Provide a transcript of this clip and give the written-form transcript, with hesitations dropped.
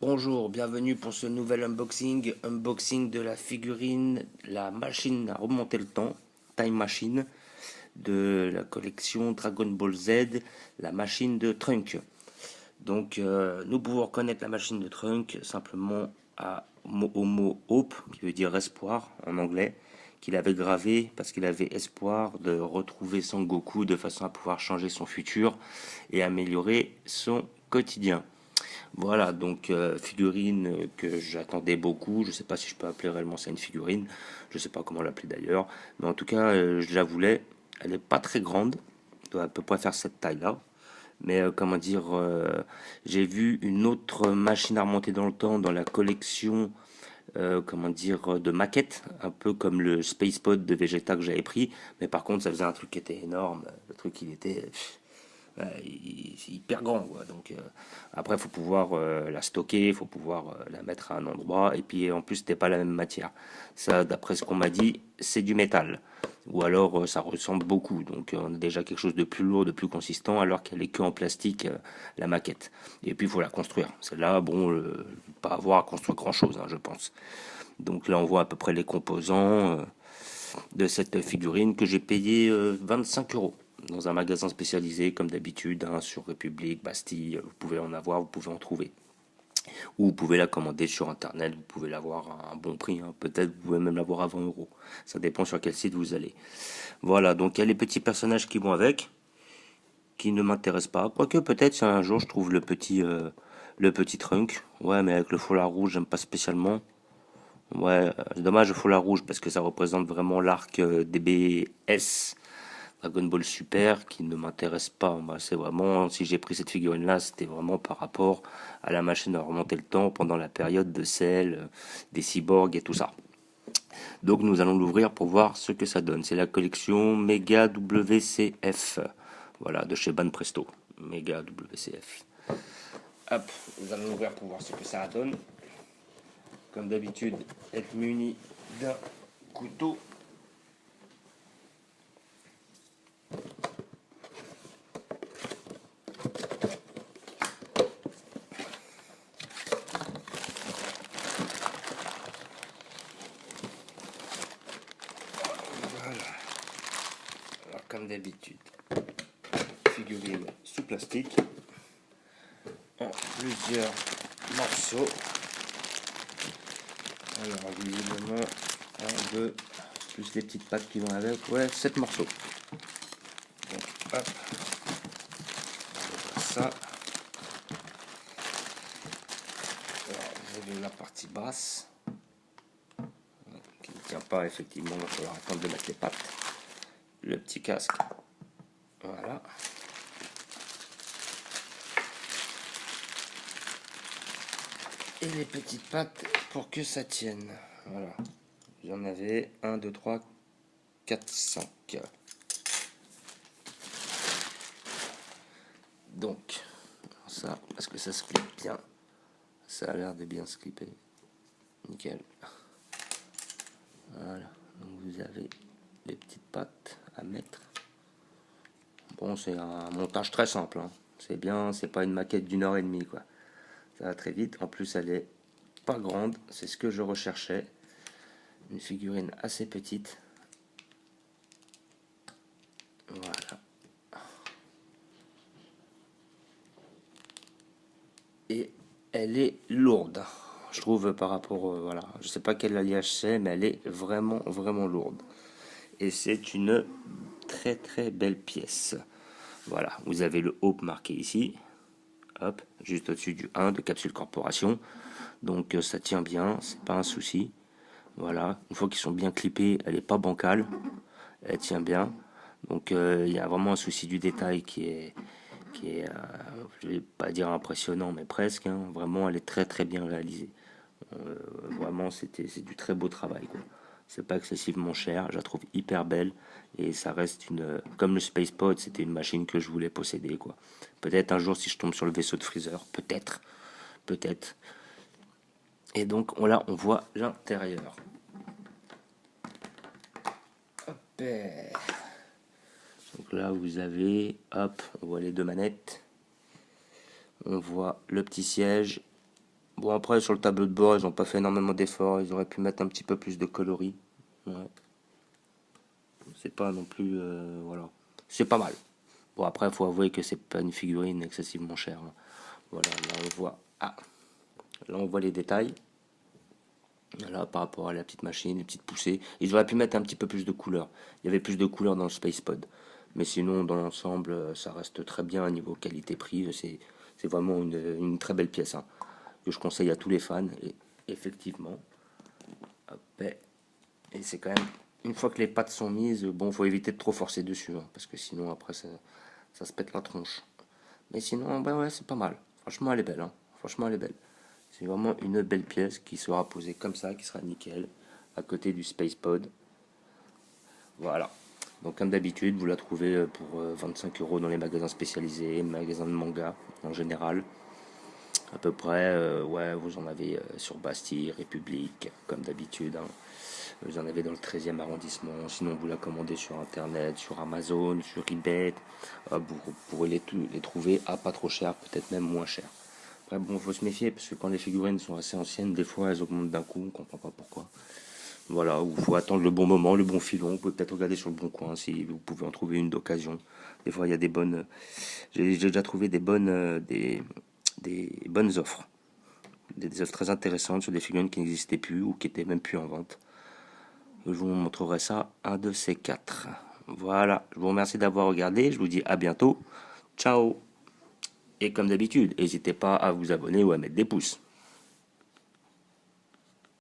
Bonjour, bienvenue pour ce nouvel unboxing de la figurine, la machine à remonter le temps, Time Machine, de la collection Dragon Ball Z, la machine de Trunk. Donc nous pouvons reconnaître la machine de Trunk simplement au mot Hope, qui veut dire espoir en anglais, qu'il avait gravé parce qu'il avait espoir de retrouver Son Goku de façon à pouvoir changer son futur et améliorer son quotidien. Voilà, donc figurine que j'attendais beaucoup. Je sais pas si je peux appeler réellement ça une figurine. Je sais pas comment l'appeler d'ailleurs. Mais en tout cas, je la voulais. Elle est pas très grande. Elle doit à peu près faire cette taille-là. Mais comment dire, j'ai vu une autre machine à remonter dans le temps dans la collection, comment dire, de maquettes, un peu comme le Space Pod de Vegeta que j'avais pris. Mais par contre, ça faisait un truc qui était énorme. Le truc, il était c'est hyper grand, quoi. Donc après, il faut pouvoir la stocker, il faut pouvoir la mettre à un endroit. Et puis en plus, c'était pas la même matière. Ça, d'après ce qu'on m'a dit, c'est du métal. Ou alors ça ressemble beaucoup. Donc on a déjà quelque chose de plus lourd, de plus consistant, alors qu'elle est que en plastique, la maquette. Et puis il faut la construire. Celle-là, bon, pas avoir à construire grand-chose, hein, je pense. Donc là, on voit à peu près les composants de cette figurine que j'ai payé 25 euros dans un magasin spécialisé comme d'habitude, hein, sur République, Bastille. Vous pouvez en avoir, vous pouvez en trouver. Ou vous pouvez la commander sur internet, vous pouvez l'avoir à un bon prix, hein. Peut-être vous pouvez même l'avoir à 20 euros. Ça dépend sur quel site vous allez. Voilà, donc il y a les petits personnages qui vont avec, qui ne m'intéressent pas. Quoique peut-être si un jour je trouve le petit trunk. Ouais, mais avec le foulard rouge, j'aime pas spécialement. Ouais, c'est dommage le foulard rouge parce que ça représente vraiment l'arc DBS Dragon Ball Super qui ne m'intéresse pas. Moi, c'est vraiment, si j'ai pris cette figurine-là, c'était vraiment par rapport à la machine à remonter le temps pendant la période de Cell, des cyborgs et tout ça. Donc nous allons l'ouvrir pour voir ce que ça donne. C'est la collection Mega WCF. Voilà, de chez Ban Presto. Mega WCF. Hop, nous allons l'ouvrir pour voir ce que ça donne. Comme d'habitude, être muni d'un couteau. Voilà. Alors comme d'habitude, figurine sous plastique en plusieurs morceaux. Alors visiblement 1, 2, plus les petites pattes qui vont avec, ouais, 7 morceaux. Donc hop, on va ça. Alors, vous avez la partie basse qui ne tient pas, effectivement, il va falloir attendre de mettre les pattes. Le petit casque, voilà. Et les petites pattes pour que ça tienne. Voilà. J'en avais 1, 2, 3, 4, 5. Donc, ça, est-ce que ça se clip bien? Ça a l'air de bien se clipper. Nickel. Voilà. Donc vous avez les petites pattes à mettre. Bon, c'est un montage très simple, hein. C'est bien, c'est pas une maquette d'1 heure et demie, quoi. Ça va très vite. En plus, elle est pas grande. C'est ce que je recherchais. Une figurine assez petite. Voilà. Et elle est lourde. Je trouve par rapport, voilà. Je sais pas quel alliage c'est, mais elle est vraiment, vraiment lourde. Et c'est une très, très belle pièce. Voilà. Vous avez le Hope marqué ici. Hop, juste au-dessus du 1 de Capsule Corporation. Donc ça tient bien, c'est pas un souci. Voilà, une fois qu'ils sont bien clippés, elle n'est pas bancale, elle tient bien. Donc il y a vraiment un souci du détail qui est je vais pas dire impressionnant, mais presque, hein. Vraiment, elle est très très bien réalisée. Vraiment, c'est du très beau travail, quoi. C'est pas excessivement cher, je la trouve hyper belle et ça reste comme le Space Pod, c'était une machine que je voulais posséder, quoi. Peut-être un jour si je tombe sur le vaisseau de Freezer, peut-être. Et donc là, on voit l'intérieur. Hop. Donc là, vous avez, hop, on voit les deux manettes. On voit le petit siège. Bon, après, sur le tableau de bord, ils ont pas fait énormément d'efforts. Ils auraient pu mettre un petit peu plus de coloris. Ouais. C'est pas non plus. Voilà. C'est pas mal. Bon, après, il faut avouer que c'est pas une figurine excessivement chère, hein. Voilà, là, on voit. Ah, là, on voit les détails. Voilà, par rapport à la petite machine, les petites poussées. Ils auraient pu mettre un petit peu plus de couleurs. Il y avait plus de couleurs dans le Space Pod. Mais sinon, dans l'ensemble, ça reste très bien au niveau qualité-prix. C'est vraiment une très belle pièce, hein, que je conseille à tous les fans. Et effectivement, hop, et c'est quand même, une fois que les pattes sont mises, bon, faut éviter de trop forcer dessus, hein, parce que sinon, après, ça se pète la tronche. Mais sinon, ben ouais, c'est pas mal. Franchement, elle est belle, hein. Franchement, elle est belle. C'est vraiment une belle pièce qui sera posée comme ça, qui sera nickel, à côté du Space Pod. Voilà. Donc, comme d'habitude, vous la trouvez pour 25 € dans les magasins spécialisés, magasins de manga en général. À peu près, ouais, vous en avez sur Bastille, République, comme d'habitude, hein. Vous en avez dans le 13e arrondissement. Sinon, vous la commandez sur Internet, sur Amazon, sur eBay. Vous pourrez les trouver à pas trop cher, peut-être même moins cher. Après, bon, faut se méfier, parce que quand les figurines sont assez anciennes, des fois, elles augmentent d'un coup, on comprend pas pourquoi. Voilà, il faut attendre le bon moment, le bon filon. Vous pouvez peut-être regarder sur le bon coin si vous pouvez en trouver une d'occasion. Des fois, il y a des bonnes. J'ai déjà trouvé des bonnes offres. Des offres très intéressantes sur des figurines qui n'existaient plus ou qui étaient même plus en vente. Je vous montrerai ça un de ces quatre. Voilà, je vous remercie d'avoir regardé. Je vous dis à bientôt. Ciao. Et comme d'habitude, n'hésitez pas à vous abonner ou à mettre des pouces.